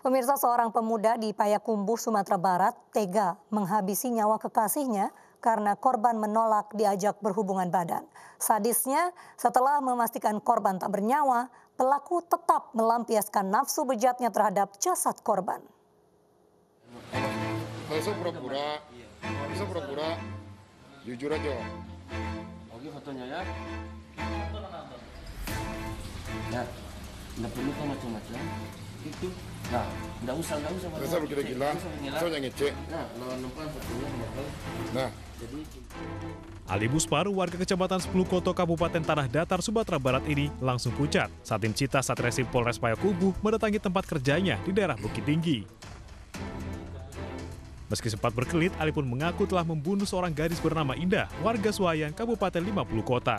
Pemirsa, seorang pemuda di Payakumbuh, Sumatera Barat tega menghabisi nyawa kekasihnya karena korban menolak diajak berhubungan badan. Sadisnya, setelah memastikan korban tak bernyawa, pelaku tetap melampiaskan nafsu bejatnya terhadap jasad korban. Bisa pura-pura, jujur aja. Oke, fotonya ya. Ya, nggak perlu kan macam-macam. Itu, nah, nggak usah. Masa kita gila, soalnya ngecek. Nah, lawan numpang fotonya bakal. Nah, Jadi. Ali Busparu, warga Kecamatan 10 Koto Kabupaten Tanah Datar, Sumatera Barat ini langsung pucat saat tim Cita Satreskrim Polres Payakumbuh mendatangi tempat kerjanya di daerah Bukit Tinggi. Meski sempat berkelit, Ali pun mengaku telah membunuh seorang gadis bernama Indah, warga Suayan, Kabupaten 50 Kota.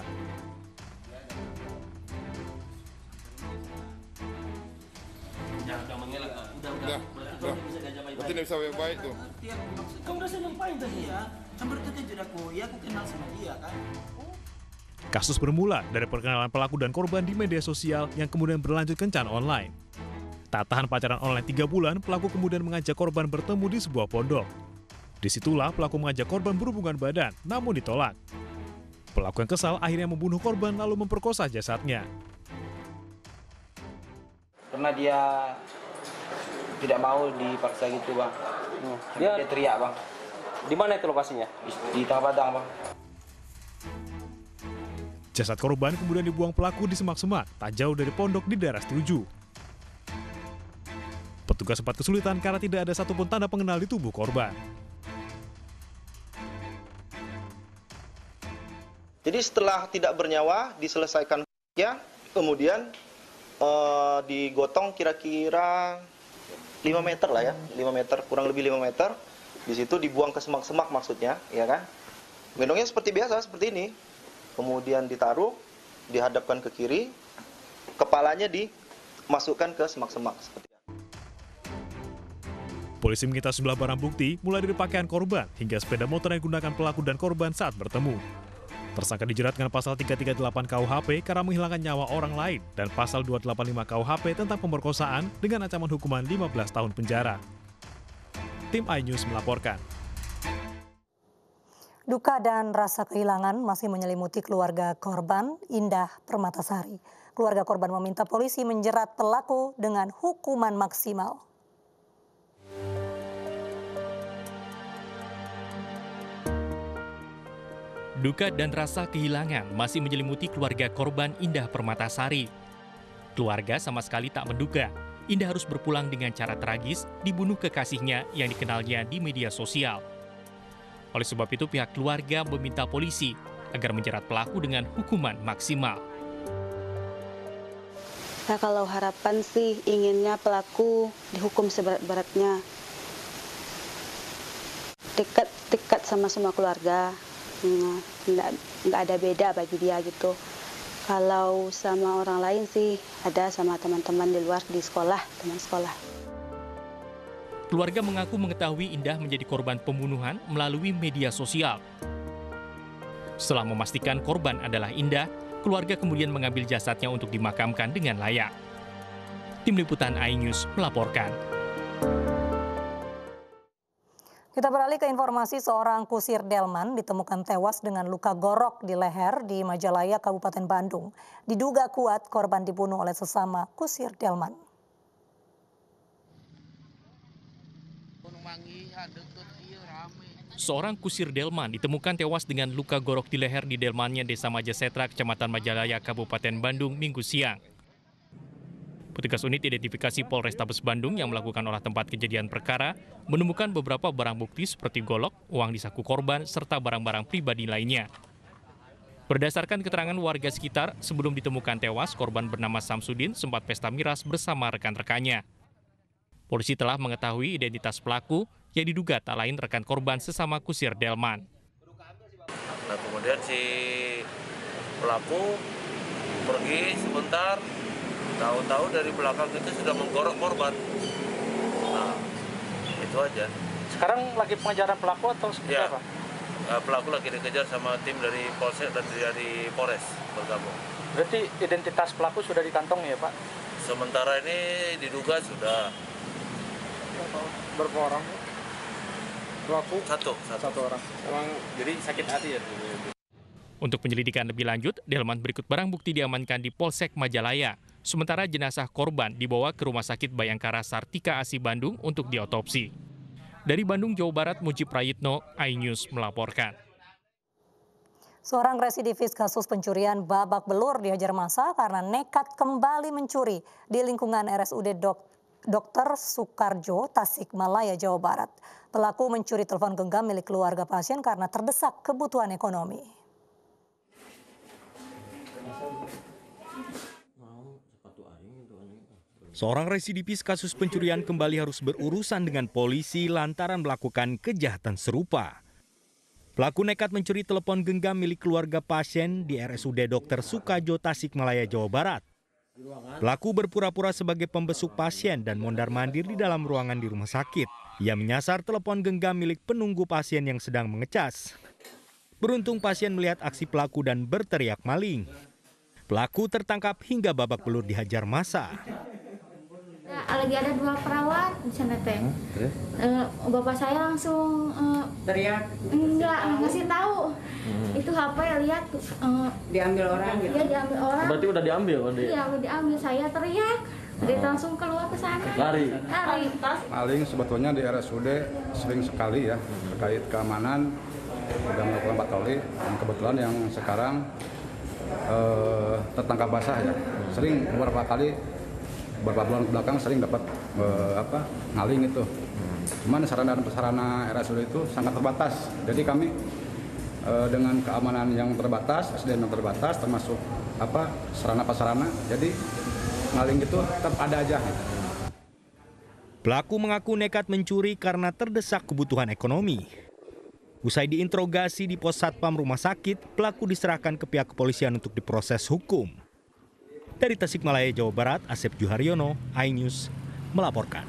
berarti dia bisa baik-baik tuh. Kamu udah saya nyampain tadi ya. Kan berarti aku kenal sama dia kan. Kasus bermula dari perkenalan pelaku dan korban di media sosial yang kemudian berlanjut kencan online. Tak tahan pacaran online 3 bulan, pelaku kemudian mengajak korban bertemu di sebuah pondok. Disitulah pelaku mengajak korban berhubungan badan, namun ditolak. Pelaku yang kesal akhirnya membunuh korban lalu memperkosa jasadnya. Karena dia tidak mau dipaksa gitu, Bang. Dia teriak, Bang. Di mana itu lokasinya? Di Tengah Padang, Bang. Jasad korban kemudian dibuang pelaku di semak-semak tak jauh dari pondok di daerah Setuju. Petugas sempat kesulitan karena tidak ada satupun tanda pengenal di tubuh korban. Jadi setelah tidak bernyawa diselesaikan ya, kemudian digotong kira-kira 5 meter lah ya, 5 meter, kurang lebih 5 meter. Di situ dibuang ke semak-semak maksudnya, ya kan? Gendongnya seperti biasa, seperti ini. Kemudian ditaruh, dihadapkan ke kiri, kepalanya dimasukkan ke semak-semak seperti itu. Polisi menyita sejumlah barang bukti, mulai dari pakaian korban hingga sepeda motor yang digunakan pelaku dan korban saat bertemu. Tersangka dijerat dengan pasal 338 KUHP karena menghilangkan nyawa orang lain dan pasal 285 KUHP tentang pemerkosaan dengan ancaman hukuman 15 tahun penjara. Tim iNews melaporkan. Duka dan rasa kehilangan masih menyelimuti keluarga korban Indah Permatasari. Keluarga korban meminta polisi menjerat pelaku dengan hukuman maksimal. Duka dan rasa kehilangan masih menyelimuti keluarga korban Indah Permatasari. Keluarga sama sekali tak menduga Indah harus berpulang dengan cara tragis dibunuh kekasihnya yang dikenalnya di media sosial. Oleh sebab itu pihak keluarga meminta polisi agar menjerat pelaku dengan hukuman maksimal. Nah, kalau harapan sih inginnya pelaku dihukum seberat-beratnya. Dekat sama semua keluarga. Nggak ada beda bagi dia gitu. Kalau sama orang lain sih ada sama teman-teman di luar di sekolah, teman sekolah. Keluarga mengaku mengetahui Indah menjadi korban pembunuhan melalui media sosial. Setelah memastikan korban adalah Indah, keluarga kemudian mengambil jasadnya untuk dimakamkan dengan layak. Tim Liputan iNews melaporkan. Kita beralih ke informasi seorang kusir delman ditemukan tewas dengan luka gorok di leher di Majalaya, Kabupaten Bandung. Diduga kuat korban dibunuh oleh sesama kusir delman. Seorang kusir delman ditemukan tewas dengan luka gorok di leher di delmannya Desa Majasetra, Kecamatan Majalaya, Kabupaten Bandung, Minggu siang. Petugas unit identifikasi Polrestabes Bandung yang melakukan olah tempat kejadian perkara menemukan beberapa barang bukti seperti golok, uang di saku korban, serta barang-barang pribadi lainnya. Berdasarkan keterangan warga sekitar, sebelum ditemukan tewas, korban bernama Samsudin sempat pesta miras bersama rekan-rekannya. Polisi telah mengetahui identitas pelaku yang diduga tak lain rekan korban sesama kusir delman. Nah, kemudian si pelaku pergi sebentar. Tahu-tahu dari belakang itu sudah menggorok korban. Nah, itu aja. Sekarang lagi pengejaran pelaku atau seperti apa? Pelaku lagi dikejar sama tim dari Polsek dan dari Polres bergabung. Berarti identitas pelaku sudah dikantongi ya, Pak? Sementara ini diduga sudah. Berapa orang? Pelaku? Satu orang. Emang jadi sakit hati ya? Untuk penyelidikan lebih lanjut, delman berikut barang bukti diamankan di Polsek Majalaya. Sementara jenazah korban dibawa ke Rumah Sakit Bayangkara Sartika Asi Bandung untuk diotopsi. Dari Bandung, Jawa Barat, Mujib Prayitno, iNews melaporkan. Seorang residivis kasus pencurian babak belur dihajar massa karena nekat kembali mencuri di lingkungan RSUD Dr. Soekarjo, Tasikmalaya, Jawa Barat. Pelaku mencuri telepon genggam milik keluarga pasien karena terdesak kebutuhan ekonomi. Seorang residivis kasus pencurian kembali harus berurusan dengan polisi lantaran melakukan kejahatan serupa. Pelaku nekat mencuri telepon genggam milik keluarga pasien di RSUD Dr. Soekarjo, Tasikmalaya, Jawa Barat. Pelaku berpura-pura sebagai pembesuk pasien dan mondar-mandir di dalam ruangan di rumah sakit. Ia menyasar telepon genggam milik penunggu pasien yang sedang mengecas. Beruntung pasien melihat aksi pelaku dan berteriak maling. Pelaku tertangkap hingga babak belur dihajar massa. Lagi ada 2 perawat di sana teh. Bapak saya langsung teriak. Enggak ngasih tahu. Itu HP lihat diambil orang gitu. Iya, diambil orang. Berarti udah diambil kan dia? Iya, udah diambil. Saya teriak. Dia langsung keluar ke sana. Lari. Maling sebetulnya di RSUD sering sekali ya terkait keamanan, sudah melakukan patroli dan kebetulan yang sekarang tertangkap basah ya. Sering beberapa bulan belakang sering dapat ngaling itu. Cuman sarana dan prasarana RSUD itu sangat terbatas. Jadi kami dengan keamanan yang terbatas, SDM yang terbatas, termasuk sarana prasarana. Jadi ngaling itu tetap ada aja. Pelaku mengaku nekat mencuri karena terdesak kebutuhan ekonomi. Usai diinterogasi di pos satpam rumah sakit, pelaku diserahkan ke pihak kepolisian untuk diproses hukum. Dari Tasikmalaya, Jawa Barat, Asep Juharyono, iNews melaporkan.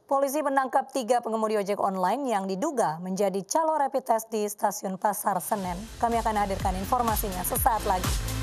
Polisi menangkap 3 pengemudi ojek online yang diduga menjadi calo rapid test di stasiun Pasar Senen. Kami akan hadirkan informasinya sesaat lagi.